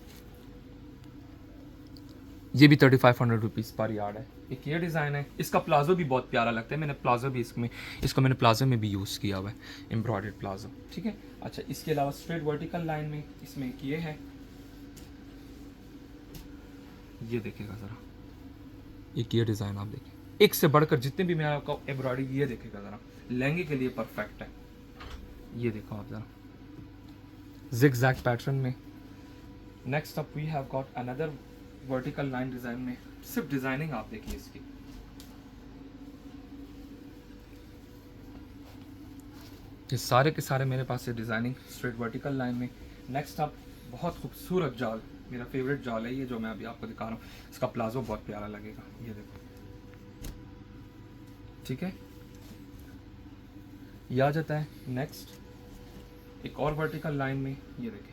ये भी 3500 रुपीज़ पर यार्ड है। एक ये डिज़ाइन है, इसका प्लाजो भी बहुत प्यारा लगता है। मैंने प्लाजो भी इसको मैंने प्लाजो में भी यूज़ किया हुआ है, एम्ब्रॉयडर्ड प्लाजो, ठीक है। अच्छा इसके अलावा स्ट्रेट वर्टिकल लाइन में इसमें एक ये है, ये देखिएगा ज़रा, एक ये डिज़ाइन आप देखिए, एक से बढ़कर जितने भी मैं आपको एम्ब्रॉयडरी, ये देखिएगा ज़रा, लहंगे के लिए परफेक्ट है। ये देखो आप ज़रा, जिग जैग पैटर्न में। Next up we have got another vertical line design में, सिर्फ डिजाइनिंग आप देखिए इसकी। ये सारे के सारे मेरे पास है डिजाइनिंग स्ट्रेट वर्टिकल लाइन में। नेक्स्ट अप बहुत खूबसूरत जाल, मेरा फेवरेट जाल है ये जो मैं अभी आपको दिखा रहा हूँ। इसका प्लाजो बहुत प्यारा लगेगा, ये देखो, ठीक है। ये आ जाता है नेक्स्ट एक और वर्टिकल लाइन में, ये देखिए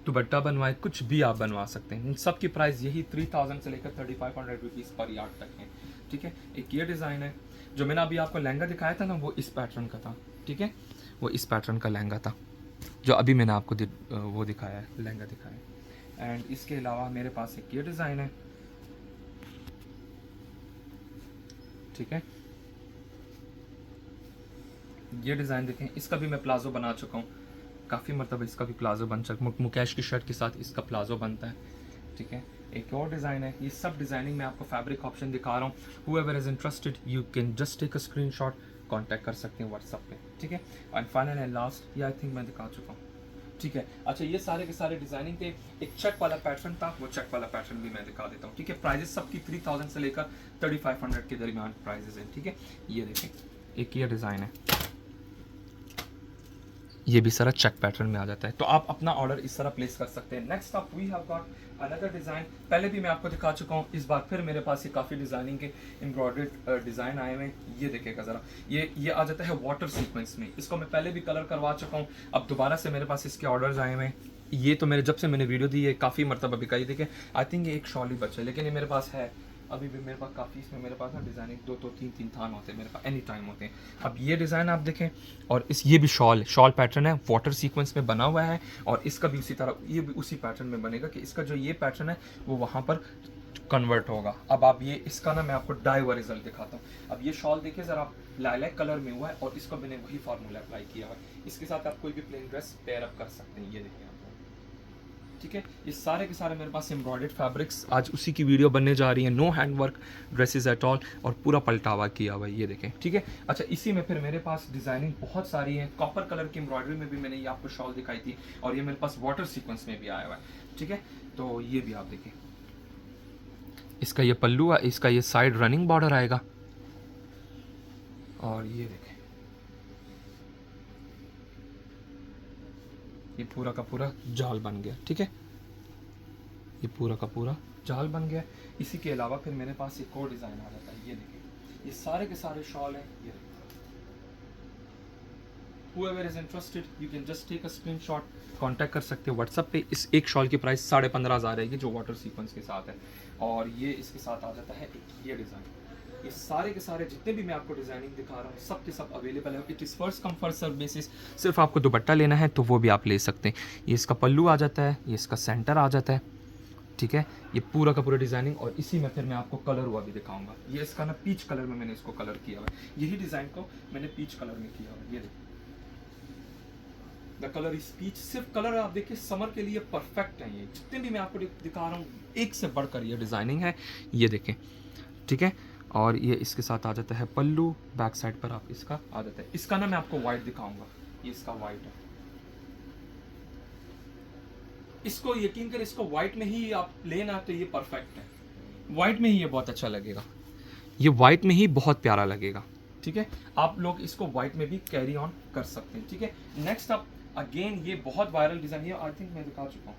दुपट्टा बनवाए, कुछ भी आप बनवा सकते हैं। इन सब की प्राइस यही 3000 से लेकर 3500 रुपीज़ पर यार्ड तक है, ठीक है। एक ये डिज़ाइन है, जो मैंने अभी आपको लहंगा दिखाया था ना, वो इस पैटर्न का था, ठीक है। वो इस पैटर्न का लहंगा था जो अभी मैंने आपको वो दिखाया है, लहंगा दिखाया है। एंड इसके अलावा मेरे पास एक ये डिज़ाइन है, ठीक है। ये डिज़ाइन देखें, इसका भी मैं प्लाजो बना चुका हूँ काफ़ी मरतबा, इसका भी प्लाजो बन चुका, मुकेश की शर्ट के साथ इसका प्लाजो बनता है, ठीक है। एक और डिज़ाइन है, ये सब डिज़ाइनिंग मैं आपको फैब्रिक ऑप्शन दिखा रहा हूँ। Whoever is interested you can just take a screenshot, contact कर सकते हैं व्हाट्सएप पे, ठीक है। एंड फाइनल एंड लास्ट ये आई थिंक मैं दिखा चुका हूँ, ठीक है। अच्छा ये सारे के सारे डिज़ाइनिंग थे। एक चेक वाला पैटर्न था, वो चेक वाला पैटर्न भी मैं दिखा देता हूँ, ठीक है। प्राइजेस सबकी 3000 से लेकर 3500 के दरमियान प्राइजेस हैं, ठीक है। ये देखें एक ये डिज़ाइन है, ये भी सारा चेक पैटर्न में आ जाता है, तो आप अपना ऑर्डर इस तरह प्लेस कर सकते हैं। Next up we have got another design, पहले भी मैं आपको दिखा चुका हूँ, इस बार फिर मेरे पास ये काफ़ी डिज़ाइनिंग के एम्ब्रॉयडर्ड डिज़ाइन आए हुए हैं। ये देखिएगा ज़रा, ये आ जाता है वाटर सीक्वेंस में, इसको मैं पहले भी कलर करवा चुका हूँ, अब दोबारा से मेरे पास इसके ऑर्डर्स आए हुए हैं। ये तो मेरे जब से मैंने वीडियो दी है काफ़ी मरतबा बिकाई, देखिए आई थिंक ये एक शॉल ही बचा है, लेकिन ये मेरे पास है अभी भी, मेरे पास काफ़ी, इसमें मेरे पास ना डिज़ाइनिंग दो तीन थान होते हैं मेरे पास, एनी टाइम होते हैं। अब ये डिज़ाइन आप देखें, और ये भी शॉल पैटर्न है, वाटर सीक्वेंस में बना हुआ है, और इसका भी उसी तरह, ये भी उसी पैटर्न में बनेगा कि इसका जो ये पैटर्न है वो वहाँ पर कन्वर्ट होगा। अब आप ये इसका ना मैं आपको डाई हुआ रिजल्ट दिखाता हूँ। अब ये शॉल देखिए ज़रा, लाइलैक कलर में हुआ है, और इसको मैंने वही फार्मूला अप्लाई किया है। इसके साथ आप कोई भी प्लेन ड्रेस पेयर अप कर सकते हैं, ये देखिए आप, ठीक है। ये सारे के सारे मेरे पास एम्ब्रॉयडर्ड फैब्रिक्स, आज उसी की वीडियो बनने जा रही है, no hand work dresses at all, और पूरा पलटावा किया हुआ है, ये देखें, ठीक है। अच्छा इसी में फिर मेरे पास डिज़ाइनिंग बहुत सारी है, कॉपर कलर की एम्ब्रॉयडरी में भी मैंने ये आपको शॉल दिखाई थी, और ये मेरे पास वाटर सीक्वेंस में भी आया हुआ है, ठीक है। तो ये भी आप देखें, इसका ये पल्लू है, इसका ये साइड रनिंग बॉर्डर आएगा, और ये देखें ये पूरा का पूरा जाल बन गया, ठीक है। ये पूरा का पूरा जाल बन गया। इसी के अलावा फिर मेरे पास एक और डिज़ाइन आ जाता है, ये देखिए, ये सारे के सारे शॉल हैं, ये whoever is interested you can just take a screenshot, contact कर सकते हो व्हाट्सएप पे। इस एक शॉल की प्राइस 15,500 रहेगी जो वाटर सीक्वेंस के साथ है, और ये इसके साथ आ जाता है एक ये डिज़ाइन। ये सारे के सारे जितने भी मैं आपको डिज़ाइनिंग दिखा रहा हूँ सब के सब अवेलेबल है। It is first come first serve basis. सिर्फ आपको दुपट्टा लेना है तो वो भी आप ले सकते हैं। ये इसका पल्लू आ जाता है, ये इसका सेंटर आ जाता है, ठीक है। ये पूरा का पूरा डिज़ाइनिंग, और इसी में फिर मैं आपको कलर हुआ भी दिखाऊंगा। ये इसका ना पीच कलर में मैंने इसको कलर किया हुआ है, यही डिज़ाइन को मैंने पीच कलर में किया हुआ है। ये देखो द कलर इज पीच। सिर्फ कलर आप देखिए समर के लिए परफेक्ट है। ये जितने भी मैं आपको दिखा रहा हूँ एक से बढ़कर ये डिज़ाइनिंग है, ये देखें, ठीक है। और ये इसके साथ आ जाता है पल्लू, बैक साइड पर आप इसका आ जाता है। इसका ना मैं आपको वाइट दिखाऊंगा, ये इसका वाइट है। इसको यकीन कर, इसको वाइट में ही आप लेना तो ये परफेक्ट है। वाइट में ही ये बहुत अच्छा लगेगा, ये वाइट में ही बहुत प्यारा लगेगा, ठीक है। आप लोग इसको वाइट में भी कैरी ऑन कर सकते हैं, ठीक है। नेक्स्ट आप अगेन ये बहुत वायरल डिज़ाइन, ये आई थिंक मैं दिखा चुका हूँ,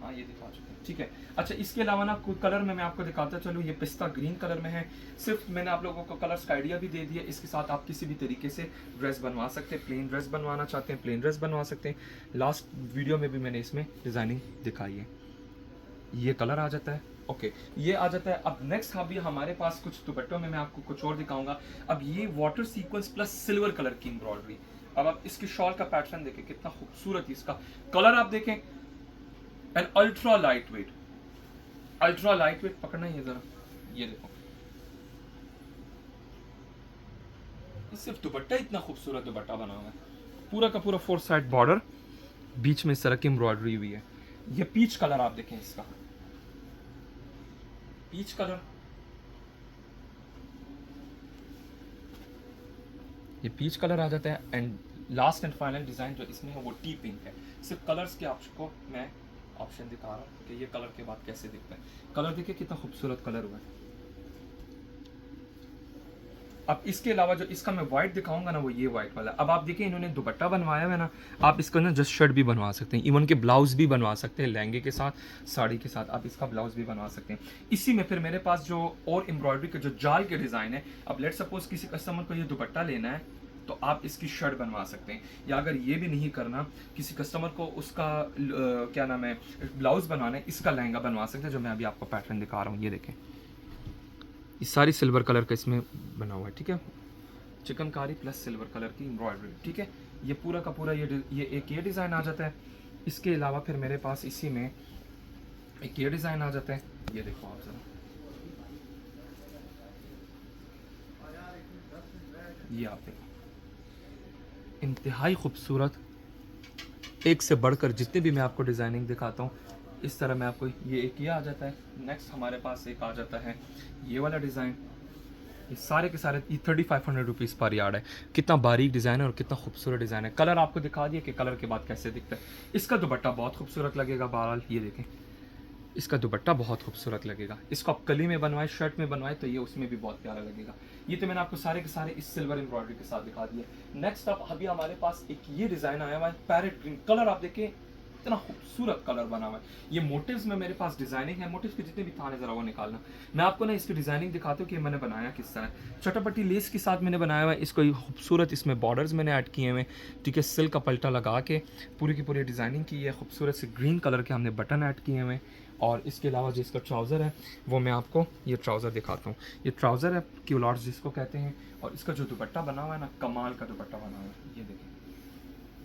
हाँ ये दिखा चुका हूँ, ठीक है। अच्छा इसके अलावा ना कोई कलर में मैं आपको दिखाता चलूँ, ये पिस्ता ग्रीन कलर में है। सिर्फ मैंने आप लोगों को कलर्स का आइडिया भी दे दिया। इसके साथ आप किसी भी तरीके से ड्रेस बनवा सकते हैं। प्लेन ड्रेस बनवाना चाहते हैं प्लेन ड्रेस बनवा सकते हैं। लास्ट वीडियो में भी मैंने इसमें डिज़ाइनिंग दिखाई है। ये कलर आ जाता है, ओके ये आ जाता है। अब नेक्स्ट अभी हमारे पास कुछ दुपट्टों में मैं आपको कुछ और दिखाऊंगा। अब ये water sequence plus silver colour की एम्ब्रॉयडरी। अब आप इसकी शॉल का पैटर्न देखें कितना खूबसूरत, इसका कलर आप देखें, and ultra light weight, ultra light weight पकड़ना है जरा, ये देखो ये सिर्फ दुपट्टा इतना खूबसूरत दुपट्टा बना हुआ है, पूरा का पूरा 4 साइड बॉर्डर, बीच में इस तरह की एम्ब्रॉयडरी हुई है। ये पीच कलर आप देखें, इसका पीच कलर, ये पीच कलर आ जाता है। And last and final design जो इसमें है वो टी पिंक है। सिर्फ कलर्स के आपको मैं ऑप्शन दिखा रहा हूँ कि ये कलर के बाद कैसे दिखता है। कलर देखिए कितना खूबसूरत कलर हुआ है। अब इसके अलावा जो इसका मैं व्हाइट दिखाऊंगा ना वो ये व्हाइट वाला। अब आप देखिए इन्होंने दुपट्टा बनवाया है ना, आप इसका ना जस्ट शर्ट भी बनवा सकते हैं, इवन के ब्लाउज भी बनवा सकते हैं, लहंगे के साथ साड़ी के साथ आप इसका ब्लाउज भी बनवा सकते हैं। इसी में फिर मेरे पास जो और एम्ब्रॉयडरी के जो जाल के डिज़ाइन है, अब लेट सपोज किसी कस्टमर को ये दुपट्टा लेना है तो आप इसकी शर्ट बनवा सकते हैं, या अगर ये भी नहीं करना, किसी कस्टमर को उसका क्या नाम है ब्लाउज बनवाना है, इसका लहंगा बनवा सकते हैं, जो मैं अभी आपको पैटर्न दिखा रहा हूँ। ये देखें ये सारी सिल्वर कलर का इसमें बना हुआ है, ठीक है, चिकनकारी प्लस सिल्वर कलर की एम्ब्रॉयडरी, ठीक है। ये पूरा का पूरा ये एक ये डिज़ाइन आ जाता है। इसके अलावा फिर मेरे पास इसी में एक ये डिज़ाइन आ जाता है, ये देखो आप जरा, ये आप देखो इंतहाई खूबसूरत, एक से बढ़कर जितने भी मैं आपको डिज़ाइनिंग दिखाता हूँ इस तरह मैं आपको ये एक ये आ जाता है। नेक्स्ट हमारे पास एक आ जाता है ये वाला डिज़ाइन। ये सारे के सारे 3500 रुपीज़ पर यार्ड है। कितना बारीक डिज़ाइन है और कितना खूबसूरत डिज़ाइन है। कलर आपको दिखा दिया कि कलर के बाद कैसे दिखता है। इसका दुपट्टा बहुत खूबसूरत लगेगा। बहरहाल ये देखें इसका दुपट्टा बहुत खूबसूरत लगेगा। इसको आप कली में बनवाए, शर्ट में बनवाए तो ये उसमें भी बहुत प्यारा लगेगा। ये तो मैंने आपको सारे के सारे इस सिल्वर एम्ब्रॉयडरी के साथ दिखा दिए। नेक्स्ट अब अभी हमारे पास एक ये डिज़ाइन आया हुआ है, पैरेट ग्रीन कलर। आप देखें इतना खूबसूरत कलर बना हुआ है। ये मोटिव्स में मेरे पास डिजाइनिंग है। मोटिव्स के जितने भी थाने जरा वो निकालना। मैं आपको ना इसकी डिजाइनिंग दिखाता हूँ कि मैंने बनाया किस तरह। चटपटी लेस के साथ मैंने बनाया हुआ है इसको। खूबसूरत इसमें बॉर्डर्स मैंने ऐड किए हुए, ठीक है। सिल्क का पल्टा लगा के पूरी की पूरी डिज़ाइनिंग की है। खूबसूरत से ग्रीन कलर के हमने बटन ऐड किए हुए। और इसके अलावा जो इसका ट्राउज़र है वो मैं आपको ये ट्राउज़र दिखाता हूँ। ये ट्राउज़र है क्यूलॉट्स जिसको कहते हैं। और इसका जो दुपट्टा बना हुआ है ना, कमाल का दुपट्टा बना हुआ है। ये देखें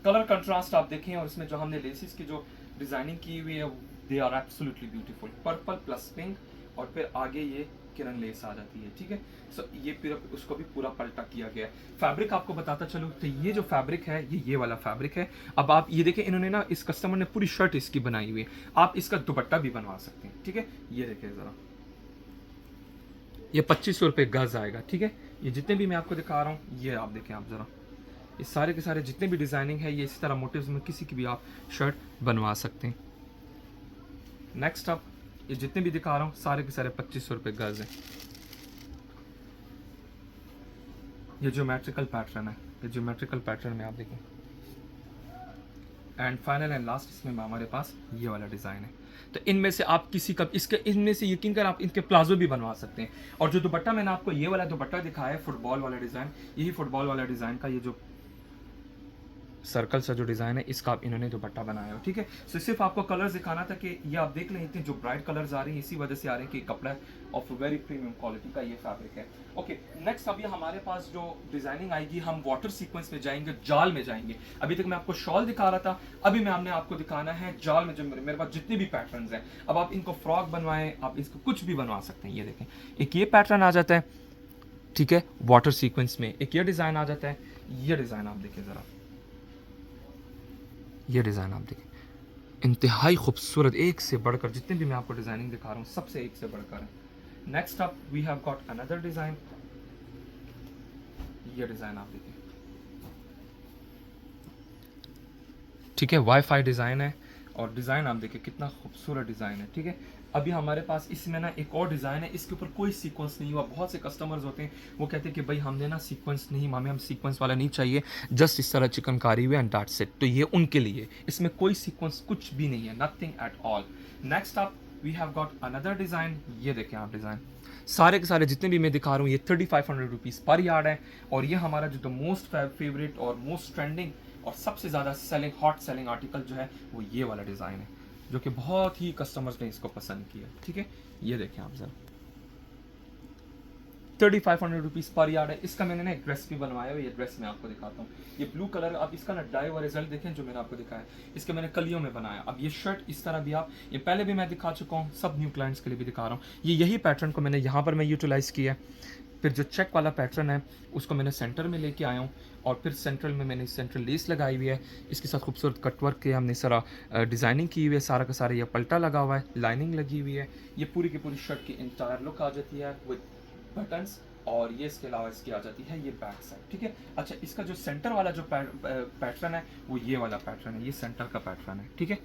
कलर कंट्रास्ट आप देखें। और इसमें जो हमने लेसिस की जो डिज़ाइनिंग की हुई है they are absolutely beautiful. Purple plus pink, और फिर आगे ये किरण लेस आ जाती है, ठीक है। सो ये फिर उसको भी पूरा पलटा किया गया है। फैब्रिक आपको बताता चलूँ तो ये जो फैब्रिक है ये वाला फैब्रिक है। अब आप ये देखें इन्होंने ना इस कस्टमर ने पूरी शर्ट इसकी बनाई हुई है। आप इसका दुपट्टा भी बनवा सकते हैं, ठीक है। ये देखें ज़रा, ये 2500 रुपये गज आएगा, ठीक है। ये जितने भी मैं आपको दिखा रहा हूँ ये आप देखें आप ज़रा, ये सारे के सारे जितने भी डिज़ाइनिंग है ये इसी तरह मोटिव्स में किसी की भी आप शर्ट बनवा सकते हैं। नेक्स्ट आप ये जितने भी दिखा रहा हूँ सारे के सारे 2500 रुपये गज है। ये ज्योमेट्रिकल पैटर्न है, ये ज्योमेट्रिकल पैटर्न में आप देखें। एंड फाइनल एंड लास्ट इसमें हमारे पास ये वाला डिज़ाइन है। तो इनमें से आप किसी का इसके इनमें से यकीन कर आप इनके प्लाजो भी बनवा सकते हैं। और जो दुपट्टा मैंने आपको ये वाला दुपट्टा दिखाया है फुटबॉल वाला डिज़ाइन, यही फुटबॉल वाला डिज़ाइन का ये जो सर्कल सा जो डिज़ाइन है इसका आप इन्होंने दुपट्टा बनाया हो, ठीक है। सो सिर्फ आपको कलर्स दिखाना था कि ये आप देख लें, इतने जो ब्राइट कलर्स आ रही हैं इसी वजह से आ रहे हैं कि कपड़ा ऑफ वेरी प्रीमियम क्वालिटी का ये फैब्रिक है। ओके, नेक्स्ट अभी हमारे पास जो डिजाइनिंग आएगी, हम वाटर सीक्वेंस में जाएंगे, जाल में जाएंगे। अभी तक मैं आपको शॉल दिखा रहा था, अभी मैं हमने आपको दिखाना है जाल में। जो मेरे पास जितने भी पैटर्न्स हैं, अब आप इनको फ्रॉक बनवाएं, आप इसको कुछ भी बनवा सकते हैं। ये देखें, एक ये पैटर्न आ जाता है, ठीक है, वाटर सीक्वेंस में। एक ये डिज़ाइन आ जाता है, ये डिज़ाइन आप देखिए ज़रा, ये डिज़ाइन आप देखिए, इंतहाई खूबसूरत, एक से बढ़कर, जितने भी मैं आपको डिज़ाइनिंग दिखा रहा हूँ सबसे एक से बढ़कर है। Next up we have got another design, ये डिज़ाइन आप देखिए, ठीक है, वाईफाई डिज़ाइन है और डिज़ाइन आप देखिए कितना खूबसूरत डिज़ाइन है, ठीक है। अभी हमारे पास इसमें ना एक और डिज़ाइन है, इसके ऊपर कोई सीक्वेंस नहीं हुआ। बहुत से कस्टमर्स होते हैं वो कहते हैं कि भाई हमने ना सीक्वेंस नहीं, हमें सीक्वेंस वाला नहीं चाहिए, जस्ट इस तरह चिकनकारी हुए एंड दैट्स इट। तो ये उनके लिए, इसमें कोई सीक्वेंस कुछ भी नहीं है, nothing at all. Next up we have got another design, ये देखें आप डिज़ाइन, सारे के सारे जितने भी मैं दिखा रहा हूँ ये 3500 रुपीज़ पर यार्ड है। और ये हमारा जो द मोस्ट फेवरेट और मोस्ट ट्रेंडिंग और सबसे ज़्यादा सेलिंग, हॉट सेलिंग आर्टिकल जो है वो ये वाला डिज़ाइन है, जो कि बहुत ही कस्टमर्स ने इसको पसंद किया, ठीक है। ये देखें आप ज़रा, 3500 रुपीज़ पर यार्ड है। इसका मैंने ना एक ड्रेस भी बनवाया है, ये ड्रेस मैं आपको दिखाता हूँ। ये ब्लू कलर, आप इसका ना डाई और रिजल्ट देखें जो मैंने आपको दिखाया, इसके मैंने कलियों में बनाया। अब ये शर्ट इस तरह भी आप, ये पहले भी मैं दिखा चुका हूँ, सब न्यू क्लाइंट्स के लिए भी दिखा रहा हूँ। ये यही पैटर्न को मैंने यहाँ पर मैं यूटिलाइज़ किया है। फिर जो चेक वाला पैटर्न है उसको मैंने सेंटर में लेके आया हूँ, और फिर सेंट्रल में मैंने सेंट्रल लेस लगाई हुई है, इसके साथ खूबसूरत कटवर्क के हमने सारा डिज़ाइनिंग की हुई है, सारा का सारा ये पल्टा लगा हुआ है, लाइनिंग लगी हुई है। ये पूरी की पूरी शर्ट की इंटायर लुक आ जाती है विद बटन्स, और ये इसके अलावा इसकी आ जाती है ये बैक साइड, ठीक है। अच्छा, इसका जो सेंटर वाला जो पैटर्न है वो ये वाला पैटर्न है, ये सेंटर का पैटर्न है, ठीक है।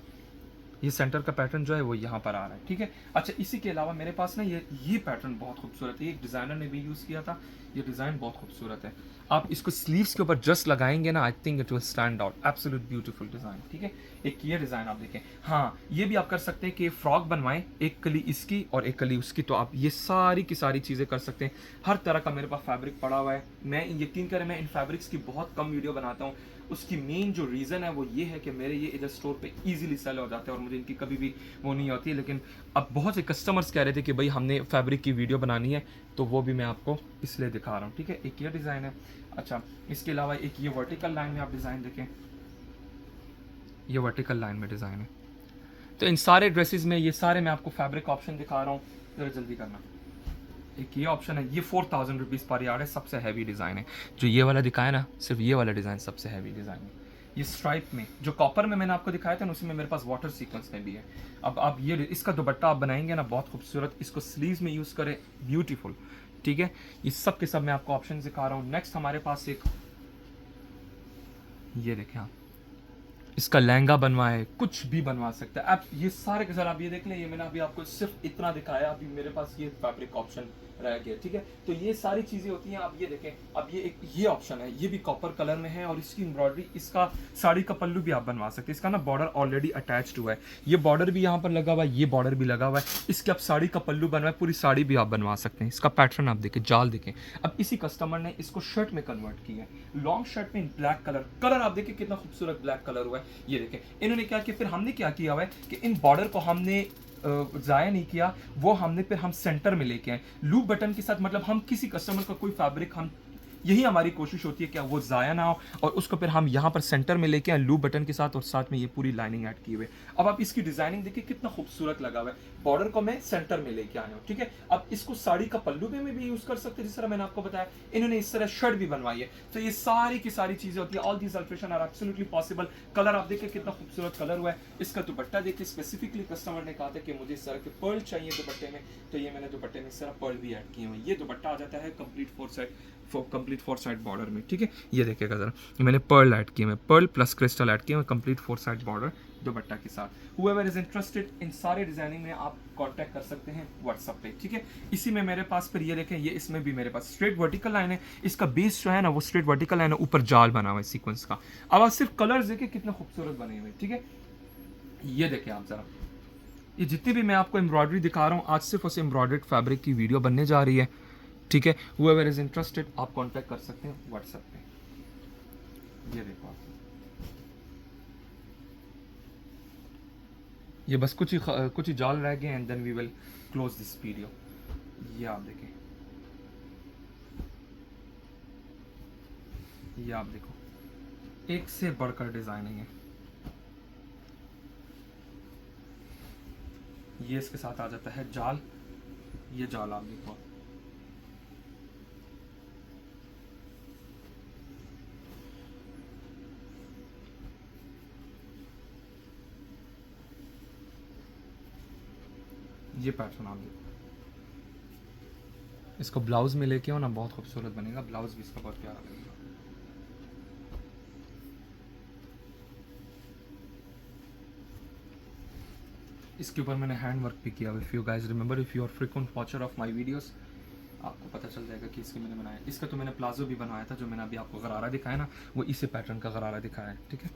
ये सेंटर का पैटर्न जो है वो यहाँ पर आ रहा है, ठीक है। अच्छा, इसी के अलावा मेरे पास ना ये पैटर्न बहुत खूबसूरत है, एक डिज़ाइनर ने भी यूज़ किया था, ये डिज़ाइन बहुत खूबसूरत है। आप इसको स्लीव्स के ऊपर जस्ट लगाएंगे ना, I think it will stand out, absolute beautiful design, ठीक है। एक ये डिज़ाइन आप देखें, हाँ ये भी आप कर सकते हैं कि फ्रॉक बनवाएं, एक कली इसकी और एक कली उसकी, तो आप ये सारी की सारी चीज़ें कर सकते हैं। हर तरह का मेरे पास फैब्रिक पड़ा हुआ है। मैं यकीन करें, मैं इन फैब्रिक्स की बहुत कम वीडियो बनाता हूँ। उसकी मेन जो रीज़न है वो ये है कि मेरे ये इधर स्टोर पे इजीली सेल हो जाते हैं और मुझे इनकी कभी भी वो नहीं होती। लेकिन अब बहुत से कस्टमर्स कह रहे थे कि भाई हमने फैब्रिक की वीडियो बनानी है, तो वो भी मैं आपको इसलिए दिखा रहा हूँ, ठीक है। एक ये डिज़ाइन है। अच्छा, इसके अलावा एक ये वर्टिकल लाइन में आप डिज़ाइन देखें, ये वर्टिकल लाइन में डिज़ाइन है। तो इन सारे ड्रेसेस में ये सारे मैं आपको फैब्रिक ऑप्शन दिखा रहा हूँ, ज़रा जल्दी करना। एक ये ऑप्शन है, ये 4000 रुपीज़ पर यार्ड है, सबसे हैवी डिज़ाइन है। जो ये वाला दिखाया ना, सिर्फ ये वाला डिज़ाइन सबसे हैवी डिज़ाइन है। ये स्ट्राइप में, जो कॉपर में मैंने आपको दिखाया था ना, उसमें मेरे पास वाटर सीक्वेंस में भी है। अब आप ये इसका दुपट्टा आप बनाएंगे ना, बहुत खूबसूरत, इसको स्लीव्स में यूज़ करें, ब्यूटीफुल, ठीक है। ये सब के सब मैं आपको ऑप्शन दिखा रहा हूँ। नेक्स्ट हमारे पास एक ये देखें आप, इसका लहंगा बनवाए, कुछ भी बनवा सकते हैं आप। ये सारे के सारे आप ये देख लें, ये मैंने अभी आपको सिर्फ इतना दिखाया, अभी मेरे पास ये फैब्रिक ऑप्शन रह गया, ठीक है। तो ये सारी चीज़ें होती हैं। आप ये देखें, अब ये एक ये ऑप्शन है, ये भी कॉपर कलर में है, और इसकी एम्ब्रॉयडरी, इसका साड़ी का पल्लू भी आप बनवा सकते हैं। इसका ना बॉर्डर ऑलरेडी अटैच्ड हुआ है, ये बॉर्डर भी यहाँ पर लगा हुआ है, ये बॉर्डर भी लगा हुआ है। इसके आप साड़ी का पल्लू बनवाए, पूरी साड़ी भी आप बनवा सकते हैं। इसका पैटर्न आप देखें, जाल देखें। अब इसी कस्टमर ने इसको शर्ट में कन्वर्ट किया है, लॉन्ग शर्ट में ब्लैक कलर आप देखें कितना खूबसूरत ब्लैक कलर हुआ है। ये देखें, इन्होंने क्या किया, फिर हमने क्या किया हुआ है कि इन बॉर्डर को हमने ज़ाया नहीं किया, वो हमने फिर हम सेंटर में लेके आए लूप बटन के साथ। मतलब हम किसी कस्टमर का कोई फैब्रिक, हम यही हमारी कोशिश होती है कि वो ज़ाया ना हो, और उसको फिर हम यहाँ पर सेंटर में लेके आए लूप बटन के साथ, और साथ में ये पूरी लाइनिंग ऐड की हुई है। अब आप इसकी डिजाइनिंग देखिए कितना खूबसूरत लगा हुआ है। बॉर्डर को मैं सेंटर में लेके आया हूँ, ठीक है। अब इसको साड़ी का पल्लू में भी यूज कर सकते हैं, जिस तरह मैंने आपको बताया। इन्होंने इस तरह शर्ट भी बनवाई है। तो ये सारी की सारी चीजें होती है। All these alteration are absolutely possible. Colour आप देखिए कितना खूबसूरत कलर हुआ है। इसका दुपट्टा देखिए, स्पेसिफिकली कस्टमर ने कहा था कि मुझे इस तरह के पर्ल चाहिए दुपट्टे में, तो ये मैंने दुपट्टे में इस तरह पर्ल भी ऐड किए हुए। ये दुपट्टा आ जाता है कंप्लीट फोर साइड बॉर्डर में, ठीक है। ये देखिएगा जरा, मैंने पर्ल ऐड किए, मैं पर्ल प्लस क्रिस्टल ऐड किए, कंप्लीट 4 साइड बॉर्डर दुपट्टा के साथ। हुएवर इज इंटरेस्टेड इन सारे डिजाइनिंग में आप कांटेक्ट कर सकते हैं व्हाट्सएप पे, ठीक है। इसी में मेरे पास फिर ये देखें, ये इसमें भी मेरे पास स्ट्रेट वर्टिकल लाइन है। इसका बेस जो है ना वो स्ट्रेट वर्टिकल लाइन है, ऊपर जाल बना हुआ है सीक्वेंस का। अब आप सिर्फ कलर्स देखिए कितने खूबसूरत बने हुए, ठीक है। ये देखें आप जरा, ये जितनी भी मैं आपको एम्ब्रॉयडरी दिखा रहा हूँ, आज सिर्फ उस एम्ब्रॉयडर्ड फैब्रिक की वीडियो बनने जा रही है, ठीक है। हुएवर इज इंटरेस्टेड आप कांटेक्ट कर सकते हैं व्हाट्सएप पे। ये देखो आप, ये बस कुछ ही जाल रह गए and then we will close this video. ये आप देखें, ये आप देखो, एक से बढ़कर डिजाइनिंग है। ये इसके साथ आ जाता है जाल, ये जाल आप देखो, ये पैटर्न आप देखो। इसको ब्लाउज में लेके हो ना, बहुत खूबसूरत बनेगा, ब्लाउज भी इसका बहुत प्यारा लगेगा। इसके ऊपर मैंने हैंड वर्क भी किया। If you guys remember, if you are frequent watcher of my videos, आपको पता चल जाएगा कि इसके मैंने बनाया। इसका तो मैंने प्लाजो भी बनवाया था, जो मैंने अभी आपको गरारा दिखाया ना, वो इसी पैटर्न का गरारा दिखाया है, ठीक है।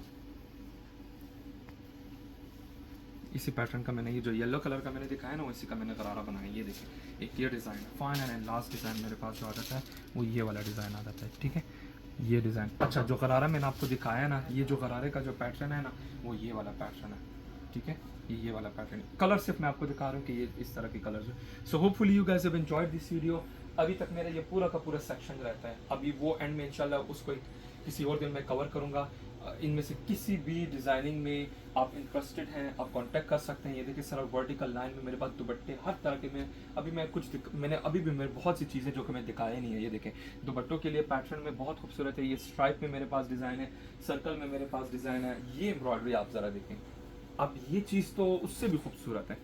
इसी पैटर्न का मैंने, ये जो येलो कलर का मैंने दिखाया ना, वो इसी का मैंने गरारा बनाया। ये देखिए, एक ये डिज़ाइन है, फाइनल एंड लास्ट डिज़ाइन मेरे पास जो आ जाता है वो ये वाला डिज़ाइन आ जाता है, ठीक है। ये डिज़ाइन, अच्छा जो गरारा मैंने आपको दिखाया ना, ये जो गरारे का जो पैटर्न है ना, वो ये वाला पैटर्न है, ठीक है। ये वाला पैटर्न, कलर सिर्फ मैं आपको दिखा रहा हूँ कि ये इस तरह के कलर्स है। So hopefully you guys have enjoyed this video. अभी तक मेरा ये पूरा का पूरा सेक्शन रहता है, अभी वो एंड में इंशाल्लाह उसको किसी और दिन मैं कवर करूँगा। इनमें से किसी भी डिज़ाइनिंग में आप इंटरेस्टेड हैं, आप कांटेक्ट कर सकते हैं। ये देखिए सर, वर्टिकल लाइन में मेरे पास दुपट्टे हर तरह के में, अभी मैं मैंने अभी भी मेरे बहुत सी चीज़ें जो कि मैं दिखाया नहीं है। ये देखें, दुपट्टों के लिए पैटर्न में बहुत खूबसूरत है। ये स्ट्राइप में मेरे पास डिज़ाइन है, सर्कल में मेरे पास डिज़ाइन है, ये एम्ब्रॉयडरी आप ज़रा देखें। अब ये चीज़ तो उससे भी खूबसूरत है,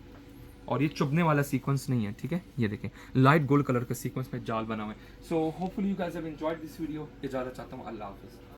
और ये चुभने वाला सीक्वेंस नहीं है, ठीक है। ये देखें, लाइट गोल्ड कलर का सीक्वेंस में जाल बना हुआ है। So hopefully you guys have enjoyed this video. इजाज़त चाहता हूँ, अल्लाह हाफिज़।